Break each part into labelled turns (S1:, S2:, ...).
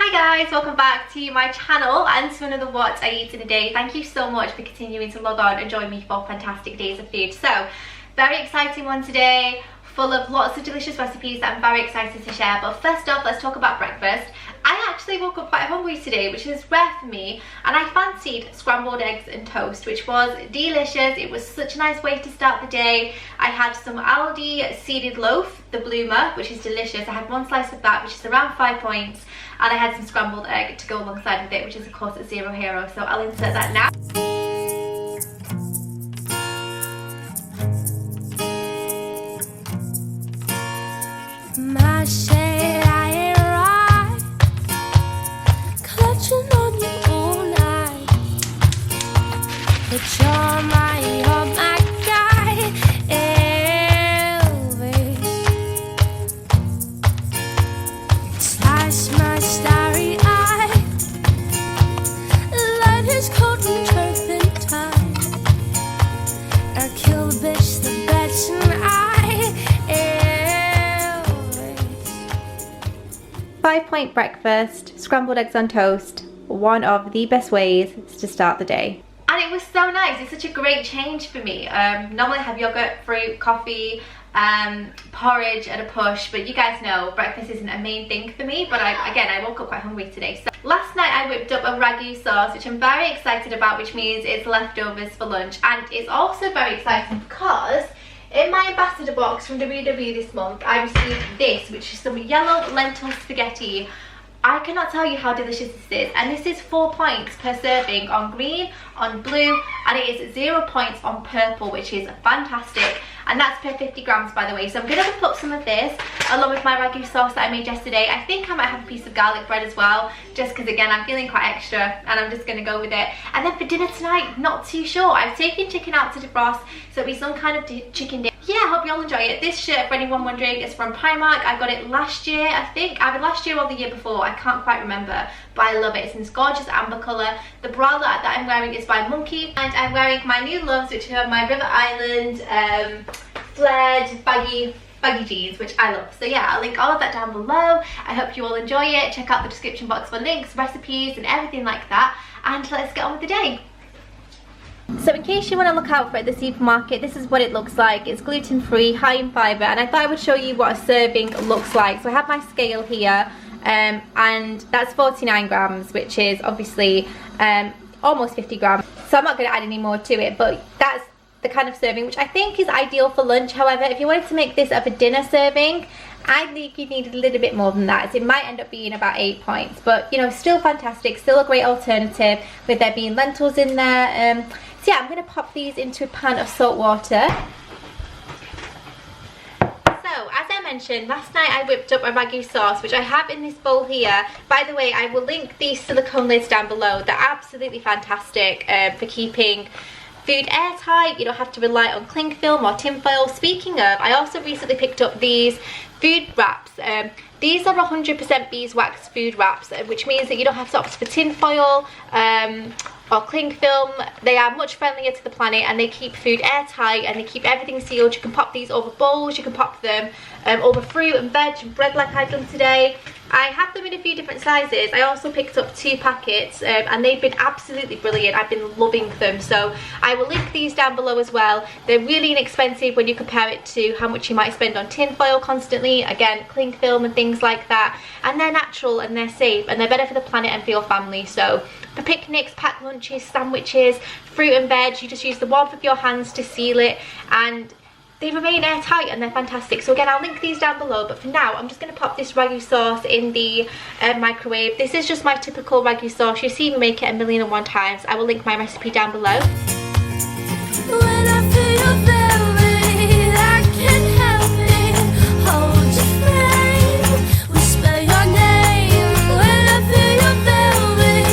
S1: Hi guys, welcome back to my channel and to another What I Eat in a Day. Thank you so much for continuing to log on and join me for fantastic days of food. So, very exciting one today, full of lots of delicious recipes that I'm very excited to share. But first off, let's talk about breakfast. I actually woke up quite hungry today, which is rare for me, and I fancied scrambled eggs and toast, which was delicious. It was such a nice way to start the day. I had some Aldi seeded loaf, the bloomer, which is delicious. I had one slice of that, which is around 5 points, and I had some scrambled egg to go alongside with it, which is of course a Zero Hero, so I'll insert that now.
S2: My shade, I ain't right, clutching on you all night, but you're my guy, Elvis. Slice my starry eye, light his coat and turpentine, or kill the bitch, the bitch and I.
S1: 5-point breakfast, scrambled eggs on toast, one of the best ways to start the day. And it was so nice. It's such a great change for me. Normally I have yogurt, fruit, coffee, porridge at a push, but you guys know breakfast isn't a main thing for me. But I woke up quite hungry today. So last night I whipped up a ragu sauce, which I'm very excited about, which means it's leftovers for lunch. And it's also very exciting because in my ambassador box from WW this month, I received this, which is some yellow lentil spaghetti. I cannot tell you how delicious this is, and this is 4 points per serving on green, on blue, and it is 0 points on purple, which is fantastic. And that's per 50 grams, by the way. So I'm gonna whip up some of this along with my ragu sauce that I made yesterday. I think I might have a piece of garlic bread as well, just because again I'm feeling quite extra, and I'm just gonna go with it. And then for dinner tonight, not too sure. I've taken chicken out to defrost, so it'll be some kind of chicken dish. Yeah, I hope you all enjoy it. This shirt, for anyone wondering, is from Primark. I got it last year, I think. Either last year or the year before, I can't quite remember, but I love it. It's in this gorgeous amber colour. The bra that I'm wearing is by Monkey, and I'm wearing my new loves, which are my River Island flared baggy jeans, which I love. So yeah, I'll link all of that down below. I hope you all enjoy it. Check out the description box for links, recipes and everything like that, and let's get on with the day. So in case you want to look out for it at the supermarket, this is what it looks like. It's gluten-free, high in fibre, and I thought I would show you what a serving looks like. So I have my scale here, and that's 49 grams, which is obviously almost 50 grams. So I'm not going to add any more to it, but that's the kind of serving which I think is ideal for lunch. However, if you wanted to make this of a dinner serving, I think you'd need a little bit more than that. So it might end up being about 8 points, but you know, still fantastic, still a great alternative with there being lentils in there. So yeah, I'm going to pop these into a pan of salt water. So, as I mentioned, last night I whipped up a ragu sauce, which I have in this bowl here. By the way, I will link these silicone lids down below. They're absolutely fantastic for keeping food airtight. You don't have to rely on cling film or tin foil. Speaking of, I also recently picked up these food wraps. These are 100% beeswax food wraps, which means that you don't have to opt for tin foil or cling film. They are much friendlier to the planet, and they keep food airtight, and they keep everything sealed. You can pop these over bowls, you can pop them over fruit and veg and bread like I've done today. I have them in a few different sizes. I also picked up 2 packets, and they've been absolutely brilliant. I've been loving them, so I will link these down below as well. They're really inexpensive when you compare it to how much you might spend on tin foil constantly, again, cling film and things like that. And they're natural, and they're safe, and they're better for the planet and for your family. So for picnics, packed lunches, sandwiches, fruit and veg, you just use the warmth of your hands to seal it, and they remain airtight, and they're fantastic. So again, I'll link these down below, but for now I'm just going to pop this ragu sauce in the microwave. This is just my typical ragu sauce. You've seen me make it 1,000,001 times. I will link my recipe down below.
S2: When I feel your belly, I can't help it. Hold your flame, whisper your name. When I feel your belly,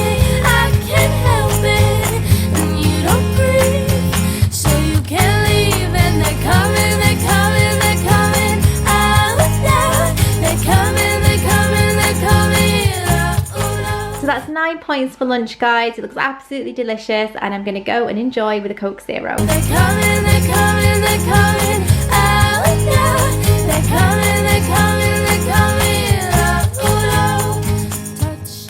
S2: I can't help it. And you don't breathe, so you can't leave. And they're coming, they're coming, they're coming out now. They're coming, they're coming, they're coming out.
S1: So that's 9 points for lunch, guys. It looks absolutely delicious, and I'm going to go and enjoy with a Coke Zero.
S2: They're coming, they're coming, they're coming out now. They're coming, they're coming, they're coming out. Touch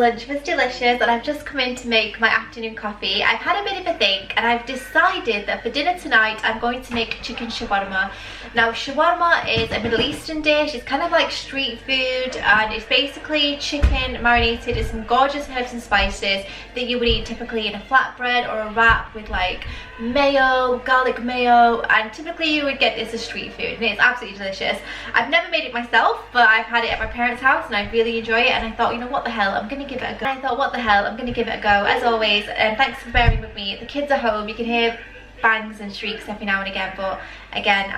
S1: lunch was delicious and I've just come in to make my afternoon coffee. I've had a bit of a think and I've decided that for dinner tonight I'm going to make chicken shawarma. Now shawarma is a Middle Eastern dish. It's kind of like street food and it's basically chicken marinated in some gorgeous herbs and spices that you would eat typically in a flatbread or a wrap with like mayo, garlic mayo, and typically you would get this as street food and it's absolutely delicious. I've never made it myself, but I've had it at my parents' house and I really enjoy it, and I thought, you know what the hell, I'm gonna give it a go. As always, and thanks for bearing with me. The kids are home, you can hear bangs and shrieks every now and again, but again,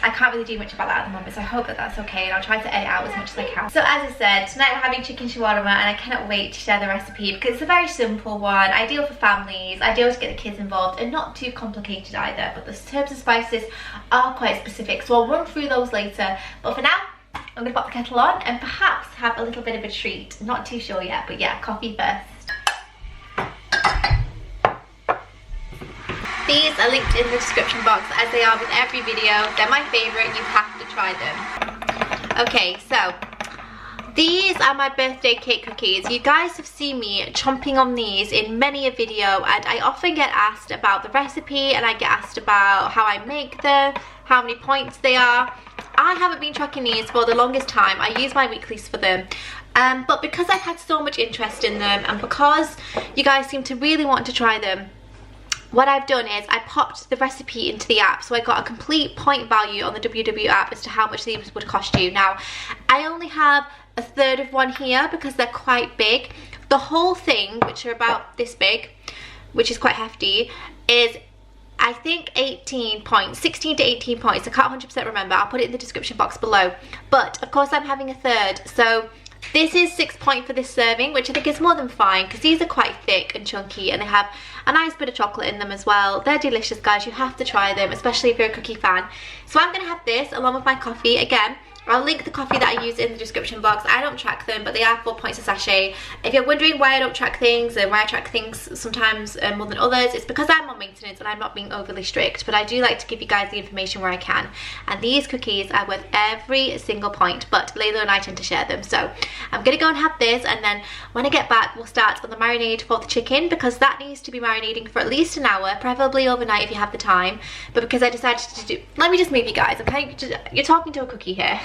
S1: I can't really do much about that at the moment, so I hope that that's okay, and I'll try to edit out as much as I can. So as I said, tonight we're having chicken shawarma, and I cannot wait to share the recipe because it's a very simple one, ideal for families, ideal to get the kids involved, and not too complicated either, but the herbs and spices are quite specific, so I'll run through those later. But for now, I'm going to pop the kettle on and perhaps have a little bit of a treat. Not too sure yet, but yeah, coffee first. These are linked in the description box as they are with every video. They're my favourite, you have to try them. Okay, so these are my birthday cake cookies. You guys have seen me chomping on these in many a video, and I often get asked about the recipe and I get asked about how I make them, how many points they are. I haven't been tracking these for the longest time. I use my weeklies for them. But because I've had so much interest in them and because you guys seem to really want to try them, what I've done is I popped the recipe into the app, so I got a complete point value on the WW app as to how much these would cost you. Now, I only have a third of one here because they're quite big. The whole thing, which are about this big, which is quite hefty, is I think 18 points, 16 to 18 points. I can't 100% remember. I'll put it in the description box below. But of course I'm having a third, so this is 6 points for this serving, which I think is more than fine because these are quite thick and chunky and they have a nice bit of chocolate in them as well. They're delicious, guys. You have to try them, especially if you're a cookie fan. So I'm going to have this along with my coffee. Again, I'll link the coffee that I use in the description box. I don't track them, but they are 4 points a sachet. If you're wondering why I don't track things and why I track things sometimes more than others, it's because I'm on maintenance and I'm not being overly strict, but I do like to give you guys the information where I can. And these cookies are worth every single point, but Layla and I tend to share them. So I'm going to go and have this, and then when I get back, we'll start on the marinade for the chicken because that needs to be marinating for at least an hour, preferably overnight if you have the time. But because I decided to do, let me just move you guys, okay? You're talking to a cookie here.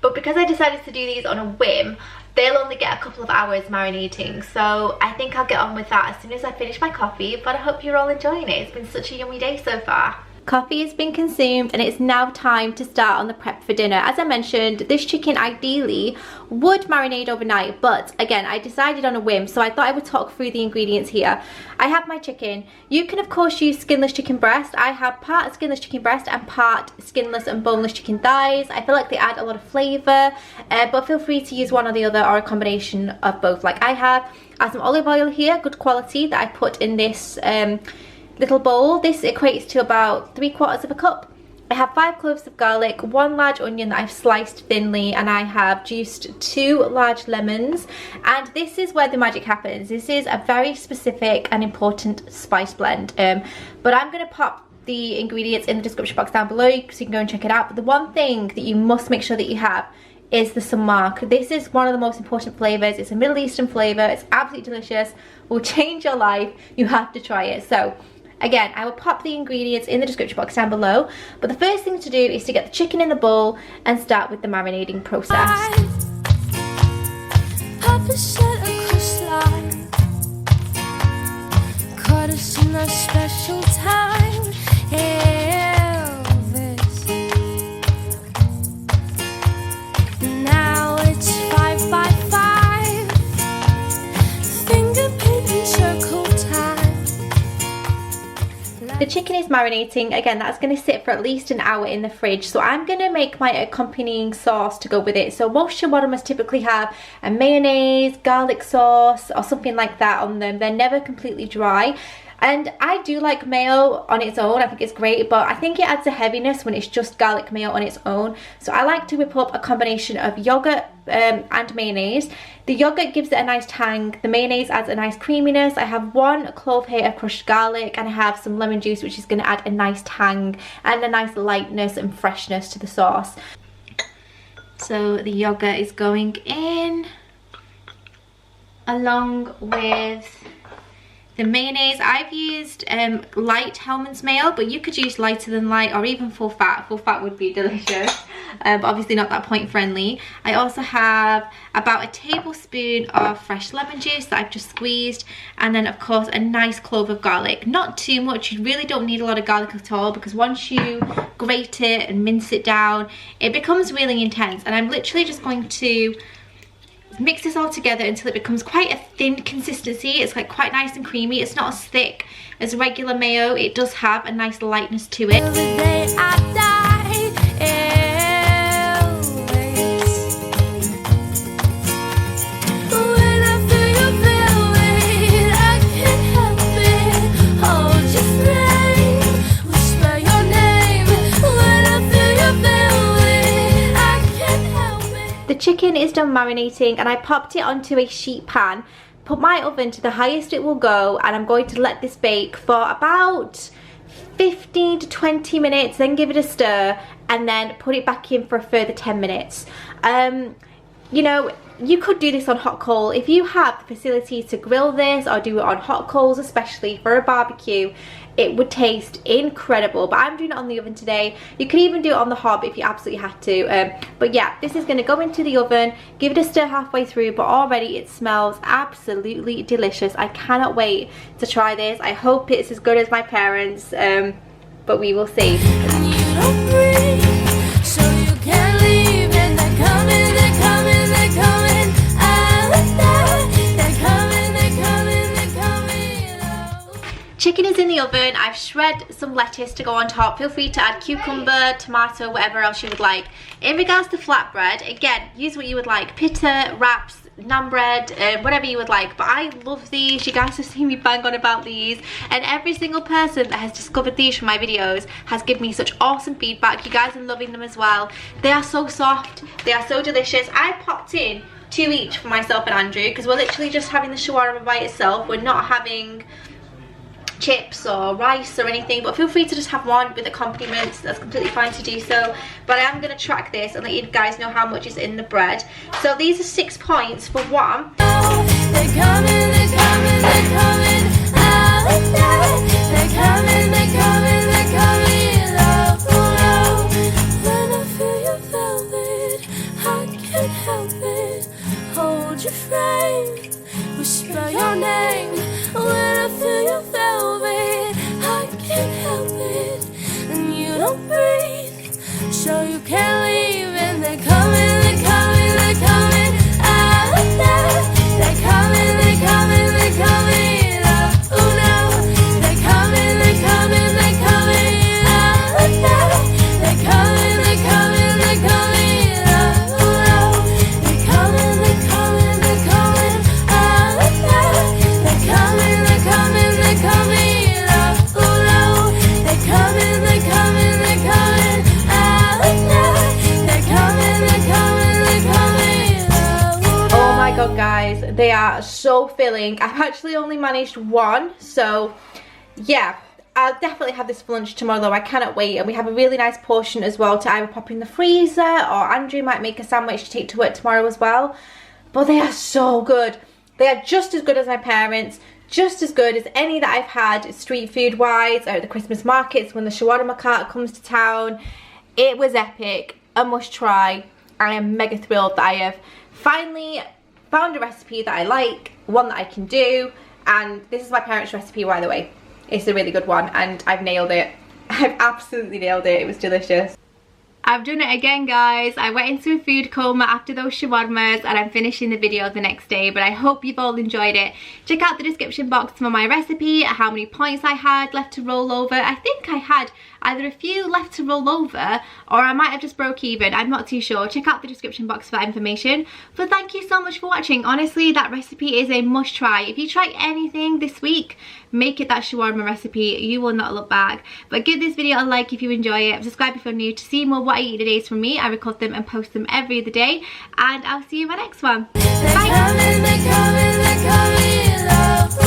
S1: But because I decided to do these on a whim, they'll only get a couple of hours marinating, so I think I'll get on with that as soon as I finish my coffee. But I hope you're all enjoying it. It's been such a yummy day so far. Coffee has been consumed and it's now time to start on the prep for dinner. As I mentioned, this chicken ideally would marinate overnight, but again, I decided on a whim, so I thought I would talk through the ingredients here. I have my chicken. You can of course use skinless chicken breast. I have part skinless chicken breast and part skinless and boneless chicken thighs. I feel like they add a lot of flavour, but feel free to use one or the other or a combination of both like I have. I have some olive oil here, good quality, that I put in this little bowl. This equates to about 3/4 of a cup. I have 5 cloves of garlic, 1 large onion that I've sliced thinly, and I have juiced 2 large lemons. And this is where the magic happens. This is a very specific and important spice blend, but I'm going to pop the ingredients in the description box down below so you can go and check it out. But the one thing that you must make sure that you have is the Sumac. This is one of the most important flavors. It's a Middle Eastern flavor. It's absolutely delicious. It will change your life. You have to try it. So again, I will pop the ingredients in the description box down below, but the first thing to do is to get the chicken in the bowl and start with the marinating process.
S2: Papa said a coastline caught us in a special time. Elvis. Now it's 5 by 5. Finger painting circle time.
S1: The chicken is marinating. Again, that's going to sit for at least an hour in the fridge, so I'm going to make my accompanying sauce to go with it. So most shawarmas typically have a mayonnaise, garlic sauce or something like that on them. They're never completely dry. And I do like mayo on its own, I think it's great, but I think it adds a heaviness when it's just garlic mayo on its own. So I like to whip up a combination of yogurt and mayonnaise. The yogurt gives it a nice tang, the mayonnaise adds a nice creaminess. I have 1 clove here of crushed garlic, and I have some lemon juice, which is going to add a nice tang and a nice lightness and freshness to the sauce. So the yogurt is going in. along with the mayonnaise. I've used light Hellmann's mayo, but you could use lighter than light or even full fat. Full fat would be delicious, but obviously not that point friendly. I also have about a tablespoon of fresh lemon juice that I've just squeezed, and then of course a nice clove of garlic. Not too much, you really don't need a lot of garlic at all, because once you grate it and mince it down, it becomes really intense. And I'm literally just going to mix this all together until it becomes quite a thin consistency. It's like quite nice and creamy. It's not as thick as regular mayo. It does have a nice lightness to it.
S2: Till the day I die, when I feel your velvet, I can't help it. Hold your flame, whisper your name. When I feel your velvet, I can't help it.
S1: The chicken is done marinating, and I popped it onto a sheet pan, put my oven to the highest it will go, and I'm going to let this bake for about 15 to 20 minutes, then give it a stir, and then put it back in for a further 10 minutes. You know, you could do this on hot coal. If you have the facility to grill this or do it on hot coals, especially for a barbecue, it would taste incredible. But I'm doing it on the oven today. You could even do it on the hob if you absolutely had to. But yeah, this is going to go into the oven, give it a stir halfway through, but already it smells absolutely delicious. I cannot wait to try this. I hope it's as good as my parents', but we will see.
S2: And you don't breathe, so you can't leave. And they're coming, they're coming, they're coming. They're coming, they're coming, they're coming. Oh.
S1: Chicken is in the oven. I've shredded some lettuce to go on top. Feel free to add cucumber, tomato, whatever else you would like. In regards to flatbread, again, use what you would like. Pita, wraps, naan bread, whatever you would like. But I love these. You guys have seen me bang on about these, and every single person that has discovered these from my videos has given me such awesome feedback. You guys are loving them as well. They are so soft, they are so delicious. I popped in 2 each for myself and Andrew, because we're literally just having the shawarma by itself. We're not having chips or rice or anything, but feel free to just have one with accompaniments. That's completely fine to do so. But I am going to track this and let you guys know how much is in the bread. So these are 6 points for one.
S2: They're coming, they're coming, they're coming. They're coming, they're coming, they're coming. Oh, when I feel your velvet, I can't help it. Hold your frame, whisper your name. When I feel your velvet, I can't help it. And you don't breathe, so you can't leave. And they're coming, they're coming, they're coming. They're coming, they're coming, they're coming. Oh no, they're coming, they're coming, they're coming. They're coming, they're coming, they're coming. Oh no, they're coming, they're coming, they're coming. They're coming, they're coming, they're coming. Oh no, they're coming, they're coming, they're coming. They're coming, they're coming, they're coming.
S1: Oh my god, guys, they are so filling. I've actually only managed one, so yeah, I'll definitely have this for lunch tomorrow though. I cannot wait. And we have a really nice portion as well to either pop in the freezer, or Andrew might make a sandwich to take to work tomorrow as well. But they are so good. They are just as good as my parents, just as good as any that I've had street food wise, or at the Christmas markets when the shawarma cart comes to town. It was epic, a must try. I am mega thrilled that I have finally found a recipe that I like, one that I can do. And this is my parents' recipe, by the way. It's a really good one, and I've nailed it. I've absolutely nailed it. It was delicious. I've done it again, guys. I went into a food coma after those shawarmas, and I'm finishing the video the next day, but I hope you've all enjoyed it. Check out the description box for my recipe, how many points I had left to roll over. I think I had either a few left to roll over, or I might have just broke even. I'm not too sure. Check out the description box for that information. But thank you so much for watching. Honestly, that recipe is a must try. If you try anything this week, make it that shawarma recipe. You will not look back. But give this video a like if you enjoy it. Subscribe if you're new to see more what I eat today's from me. I record them and post them every other day. And I'll see you in my next one. Bye.
S2: They're coming, they're coming, they're coming.